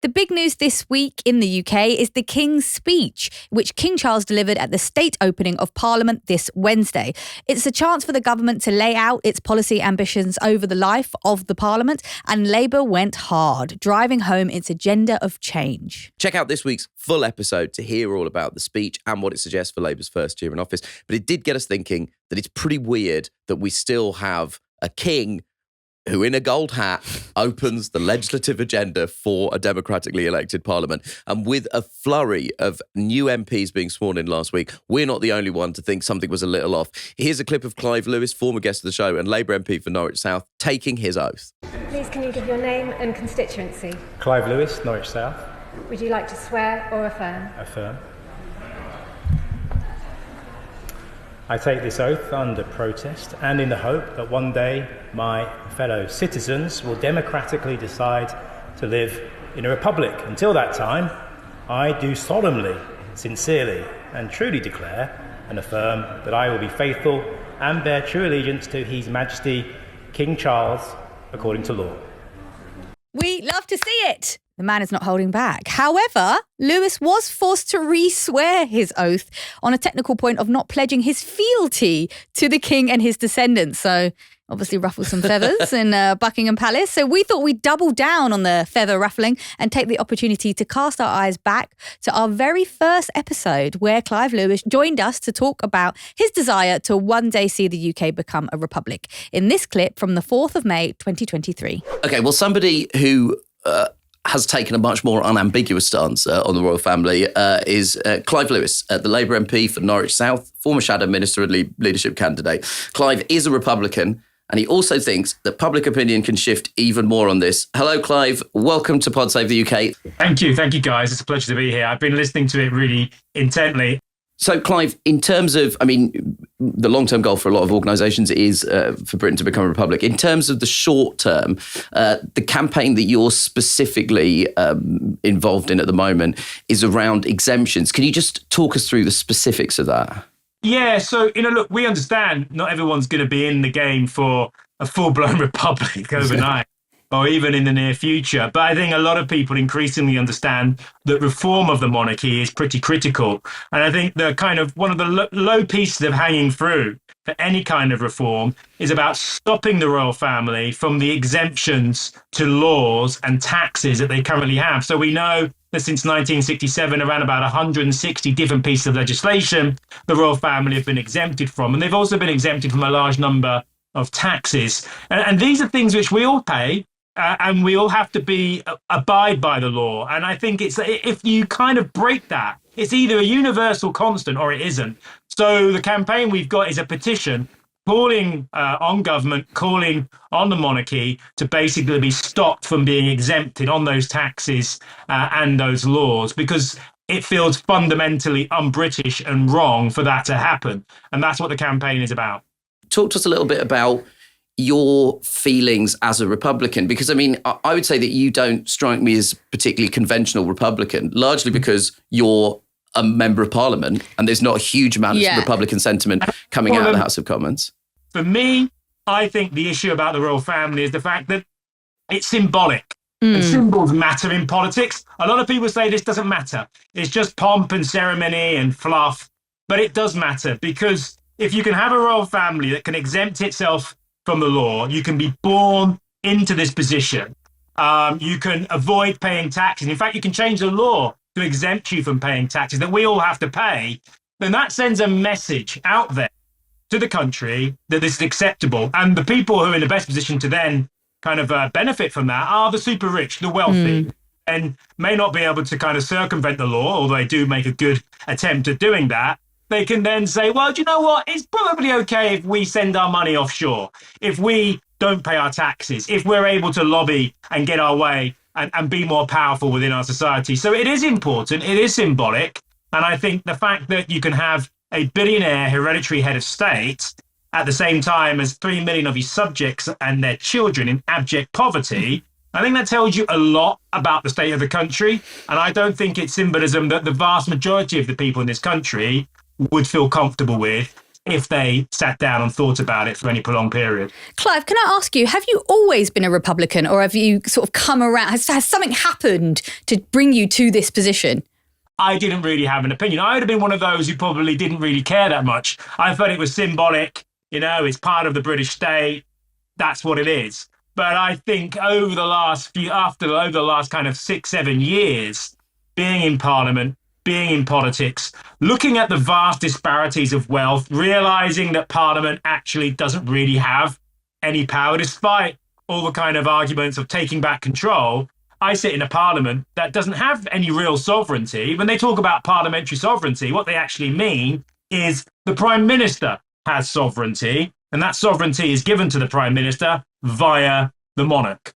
The big news this week in the UK is the King's speech, which King Charles delivered at the state opening of Parliament this Wednesday. It's a chance for the government to lay out its policy ambitions over the life of the Parliament, and Labour went hard, driving home its agenda of change. Check out this week's full episode to hear all about the speech and what it suggests for Labour's first year in office. But it did get us thinking that it's pretty weird that we still have a king who, in a gold hat, opens the legislative agenda for a democratically elected parliament. And with a flurry of new MPs being sworn in last week, we're not the only one to think something was a little off. Here's a clip of Clive Lewis, former guest of the show and Labour MP for Norwich South, taking his oath. Please can you give your name and constituency? Clive Lewis, Norwich South. Would you like to swear or affirm? Affirm. I take this oath under protest and in the hope that one day my fellow citizens will democratically decide to live in a republic. Until that time, I do solemnly, sincerely and truly declare and affirm that I will be faithful and bear true allegiance to His Majesty King Charles according to law. We love to see it. The man is not holding back. However, Lewis was forced to re-swear his oath on a technical point of not pledging his fealty to the king and his descendants. So obviously ruffled some feathers in Buckingham Palace. So we thought we'd double down on the feather ruffling and take the opportunity to cast our eyes back to our very first episode where Clive Lewis joined us to talk about his desire to one day see the UK become a republic. In this clip from the 4th of May, 2023. Okay, well, somebody who has taken a much more unambiguous stance on the royal family is Clive Lewis, the Labour MP for Norwich South, former shadow minister and leadership candidate. Clive is a Republican, and he also thinks that public opinion can shift even more on this. Hello, Clive. Welcome to Pod Save the UK. Thank you, guys. It's a pleasure to be here. I've been listening to it really intently. So, Clive, in terms of, the long-term goal for a lot of organisations is for Britain to become a republic. In terms of the short term, the campaign that you're specifically involved in at the moment is around exemptions. Can you just talk us through the specifics of that? Yeah, so, look, we understand not everyone's going to be in the game for a full-blown republic overnight. Or even in the near future. But I think a lot of people increasingly understand that reform of the monarchy is pretty critical. And I think the kind of one of the low pieces of hanging fruit for any kind of reform is about stopping the royal family from the exemptions to laws and taxes that they currently have. So we know that since 1967, around about 160 different pieces of legislation the royal family have been exempted from. And they've also been exempted from a large number of taxes. And these are things which we all pay. And we all have to abide by the law. And I think it's if you kind of break that, it's either a universal constant or it isn't. So the campaign we've got is a petition calling on government, calling on the monarchy to basically be stopped from being exempted on those taxes and those laws, because it feels fundamentally un-British and wrong for that to happen. And that's what the campaign is about. Talk to us a little bit about your feelings as a Republican, because I would say that you don't strike me as particularly conventional Republican, largely because you're a member of Parliament and there's not a huge amount of Republican sentiment coming out of the House of Commons. For me, I think the issue about the royal family is the fact that it's symbolic. And symbols matter in politics. A lot of people say this doesn't matter. It's just pomp and ceremony and fluff. But it does matter, because if you can have a royal family that can exempt itself from the law, you can be born into this position. You can avoid paying taxes. In fact, you can change the law to exempt you from paying taxes that we all have to pay. Then that sends a message out there to the country that this is acceptable. And the people who are in the best position to then kind of benefit from that are the super rich, the wealthy, and may not be able to kind of circumvent the law, although they do make a good attempt at doing that. They can then say, well, do you know what? It's probably okay if we send our money offshore, if we don't pay our taxes, if we're able to lobby and get our way and be more powerful within our society. So it is important. It is symbolic. And I think the fact that you can have a billionaire hereditary head of state at the same time as 3 million of his subjects and their children in abject poverty, I think that tells you a lot about the state of the country. And I don't think it's symbolism that the vast majority of the people in this country would feel comfortable with. if they sat down and thought about it for any prolonged period. Clive, can I ask you, have you always been a Republican, or have you sort of come around? Has something happened to bring you to this position? I didn't really have an opinion. I would have been one of those who probably didn't really care that much. I thought it was symbolic. It's part of the British state. That's what it is. But I think over the last kind of 6-7 years, being in Parliament, being in politics, looking at the vast disparities of wealth, realizing that Parliament actually doesn't really have any power, despite all the kind of arguments of taking back control. I sit in a Parliament that doesn't have any real sovereignty. When they talk about parliamentary sovereignty, what they actually mean is the Prime Minister has sovereignty, and that sovereignty is given to the Prime Minister via the monarch.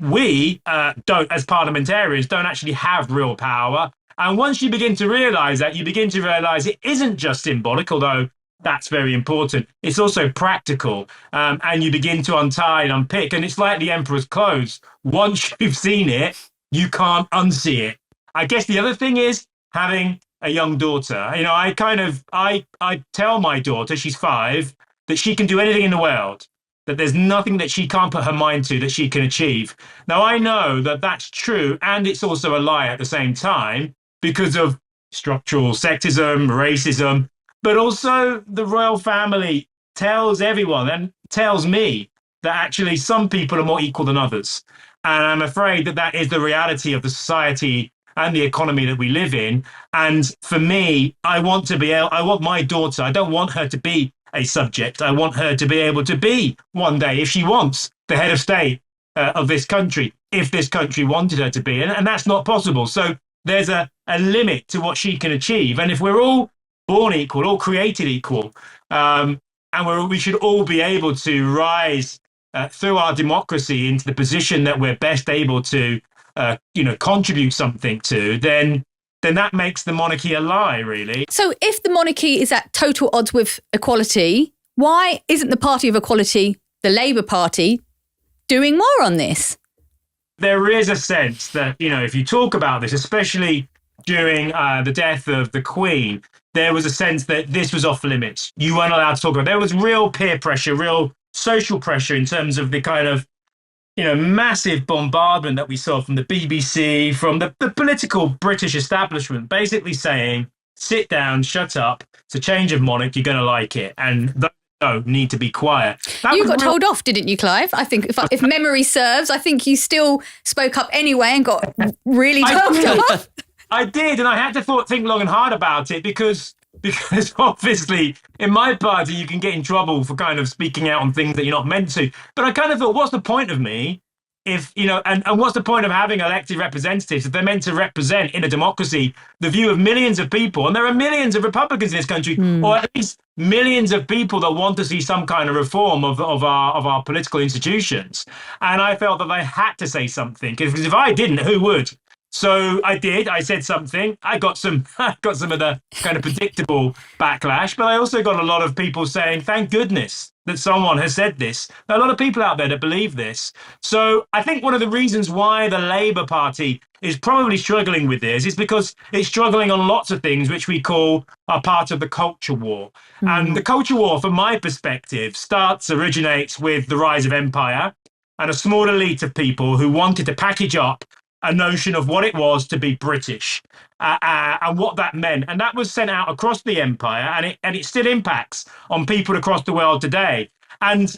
We don't, as parliamentarians, don't actually have real power. And once you begin to realise that, you begin to realise it isn't just symbolic, although that's very important. It's also practical. And you begin to untie and unpick. And it's like the Emperor's clothes. Once you've seen it, you can't unsee it. I guess the other thing is having a young daughter. I tell my daughter, she's 5, that she can do anything in the world, that there's nothing that she can't put her mind to that she can achieve. Now, I know that that's true, and it's also a lie at the same time because of structural sexism, racism, but also the royal family tells everyone and tells me that actually some people are more equal than others. And I'm afraid that that is the reality of the society and the economy that we live in. And for me, I want my daughter, I don't want her to be a subject. I want her to be able to be one day, if she wants, the head of state of this country, if this country wanted her to be. And that's not possible. So there's a limit to what she can achieve. And if we're all born equal, all created equal, and we should all be able to rise through our democracy into the position that we're best able to, contribute something to, then that makes the monarchy a lie, really. So if the monarchy is at total odds with equality, why isn't the Party of Equality, the Labour Party, doing more on this? There is a sense that, if you talk about this, especially during the death of the Queen, there was a sense that this was off limits. You weren't allowed to talk about it. There was real peer pressure, real social pressure in terms of the kind of, massive bombardment that we saw from the BBC, from the political British establishment, basically saying, sit down, shut up, it's a change of monarch, you're going to like it. And those don't need to be quiet. You got told off, didn't you, Clive? I think if memory serves, I think you still spoke up anyway and got really told off. I did, and I had to think long and hard about it because obviously in my party you can get in trouble for kind of speaking out on things that you're not meant to. But I kind of thought, what's the point of me if, and what's the point of having elected representatives if they're meant to represent in a democracy the view of millions of people? And there are millions of Republicans in this country, or at least millions of people that want to see some kind of reform of our political institutions. And I felt that I had to say something, because if I didn't, who would? So I did. I said something. I got some of the kind of predictable backlash, but I also got a lot of people saying, thank goodness that someone has said this. There are a lot of people out there that believe this. So I think one of the reasons why the Labour Party is probably struggling with this is because it's struggling on lots of things which we call are part of the culture war. And the culture war, from my perspective, originates with the rise of empire and a small elite of people who wanted to package up a notion of what it was to be British and what that meant. And that was sent out across the empire, and it still impacts on people across the world today. And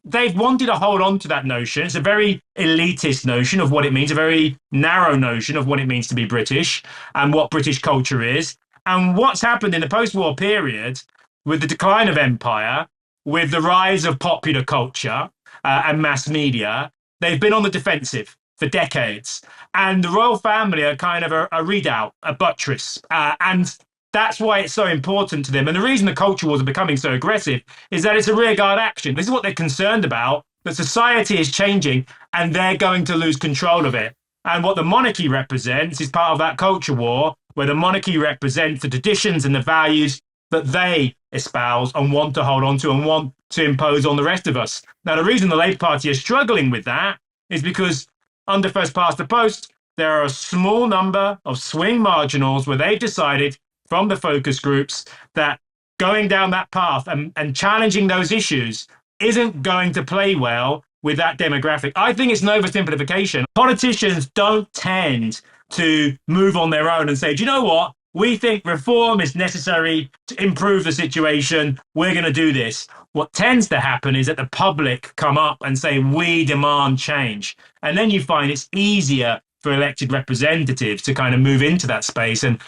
they've wanted to hold on to that notion. It's a very elitist notion of what it means, a very narrow notion of what it means to be British and what British culture is. And what's happened in the post-war period with the decline of empire, with the rise of popular culture and mass media, they've been on the defensive for decades. And the royal family are kind of a redoubt, a buttress. And that's why it's so important to them. And the reason the culture wars are becoming so aggressive is that it's a rearguard action. This is what they're concerned about, that society is changing and they're going to lose control of it. And what the monarchy represents is part of that culture war, where the monarchy represents the traditions and the values that they espouse and want to hold on to and want to impose on the rest of us. Now, the reason the Labour Party is struggling with that is because under first past the post, there are a small number of swing marginals where they've decided from the focus groups that going down that path and challenging those issues isn't going to play well with that demographic. I think it's an oversimplification. Politicians don't tend to move on their own and say, do you know what? We think reform is necessary to improve the situation. We're going to do this. What tends to happen is that the public come up and say, we demand change. And then you find it's easier for elected representatives to kind of move into that space and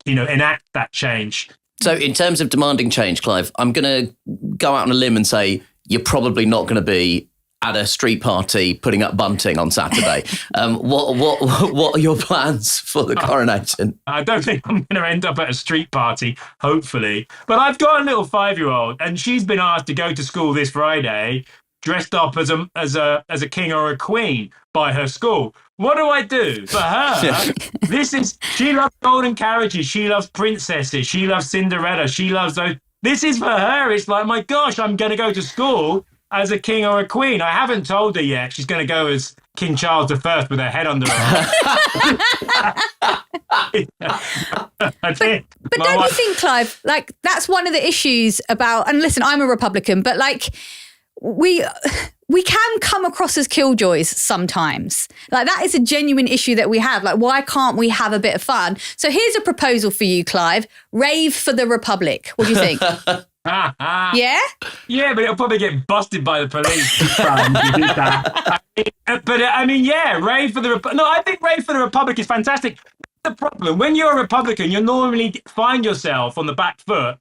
enact that change. So in terms of demanding change, Clive, I'm going to go out on a limb and say you're probably not going to be at a street party putting up bunting on Saturday. What are your plans for the coronation? I don't think I'm going to end up at a street party, hopefully. But I've got a little 5-year-old, and she's been asked to go to school this Friday dressed up as a king or a queen by her school. What do I do for her? She loves golden carriages. She loves princesses. She loves Cinderella. She loves those. This is for her. It's like, my gosh, I'm going to go to school as a king or a queen. I haven't told her yet. She's going to go as King Charles I with her head under her arm. But don't you think, Clive, like that's one of the issues about, and listen, I'm a Republican, but like we can come across as killjoys sometimes. Like that is a genuine issue that we have. Like, why can't we have a bit of fun? So here's a proposal for you, Clive. Rave for the Republic. What do you think? Yeah? Yeah, but it'll probably get busted by the police. But I mean, yeah, rave for the Republic. No, I think rave for the Republic is fantastic. The problem, when you're a Republican, you normally find yourself on the back foot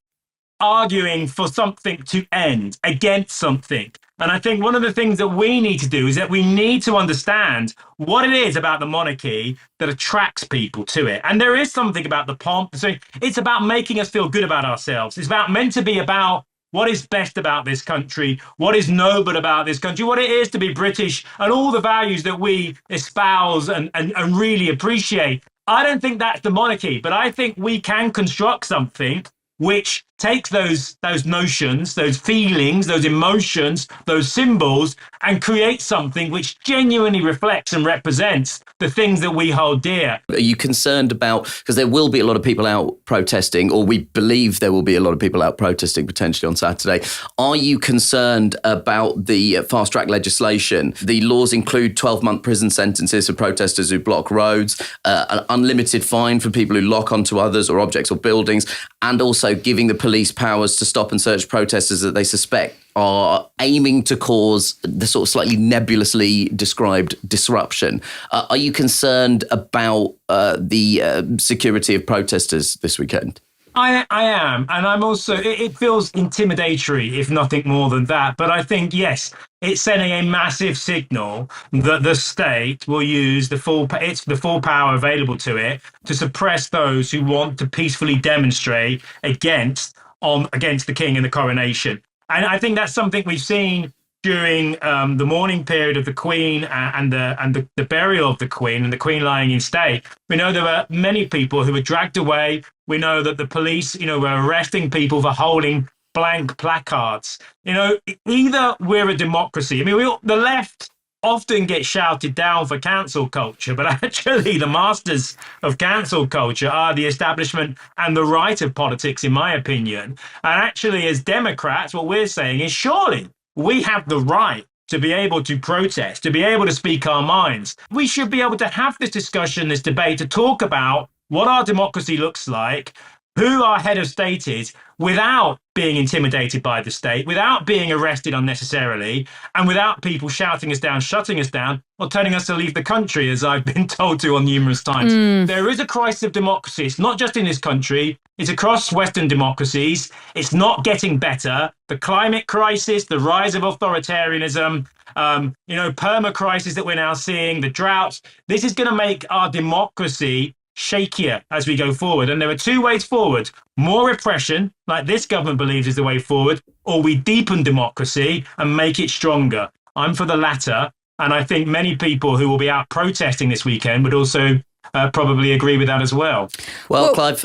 arguing for something to end, against something. And I think one of the things that we need to do is that we need to understand what it is about the monarchy that attracts people to it. And there is something about the pomp. So it's about making us feel good about ourselves. It's meant to be about what is best about this country, what is noble about this country, what it is to be British, and all the values that we espouse and really appreciate. I don't think that's the monarchy, but I think we can construct something which takes those notions, those feelings, those emotions, those symbols, and creates something which genuinely reflects and represents the things that we hold dear. Are you concerned about, because there will be a lot of people out protesting, or we believe there will be a lot of people out protesting potentially on Saturday. Are you concerned about the fast-track legislation? The laws include 12-month prison sentences for protesters who block roads, an unlimited fine for people who lock onto others or objects or buildings, and also giving the police powers to stop and search protesters that they suspect are aiming to cause the sort of slightly nebulously described disruption. Are you concerned about the security of protesters this weekend? I am. And I'm also, it feels intimidatory, if nothing more than that. But I think, yes, it's sending a massive signal that the state will use the full power available to it to suppress those who want to peacefully demonstrate against the king and the coronation. And I think that's something we've seen during the mourning period of the Queen and the burial of the Queen and the Queen lying in state. We know there were many people who were dragged away. We know that the police, were arresting people for holding blank placards. Either we're a democracy. I mean, the left often get shouted down for cancel culture, but actually the masters of cancel culture are the establishment and the right of politics, in my opinion. And actually, as Democrats, what we're saying is surely we have the right to be able to protest, to be able to speak our minds. We should be able to have this discussion, this debate, to talk about what our democracy looks like, who our head of state is, without being intimidated by the state, without being arrested unnecessarily, and without people shouting us down, shutting us down, or telling us to leave the country, as I've been told to on numerous times. There is a crisis of democracy. It's not just in this country. It's across Western democracies. It's not getting better. The climate crisis, the rise of authoritarianism, perma crisis that we're now seeing, the droughts. This is going to make our democracy shakier as we go forward. And there are two ways forward: more repression, like this government believes is the way forward, or we deepen democracy and make it stronger. I'm for the latter. And I think many people who will be out protesting this weekend would also probably agree with that as well. Well, Clive,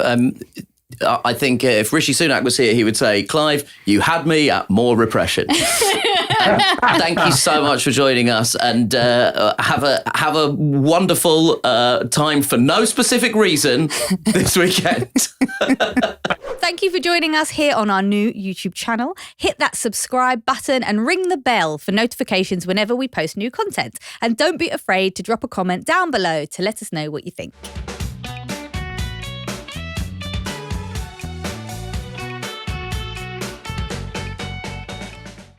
I think if Rishi Sunak was here, he would say, Clive, you had me at more repression. Thank you so much for joining us, and have a wonderful time for no specific reason this weekend. thank you for joining us here on our new YouTube channel. Hit that subscribe button and ring the bell for notifications whenever we post new content. And don't be afraid to drop a comment down below to let us know what you think.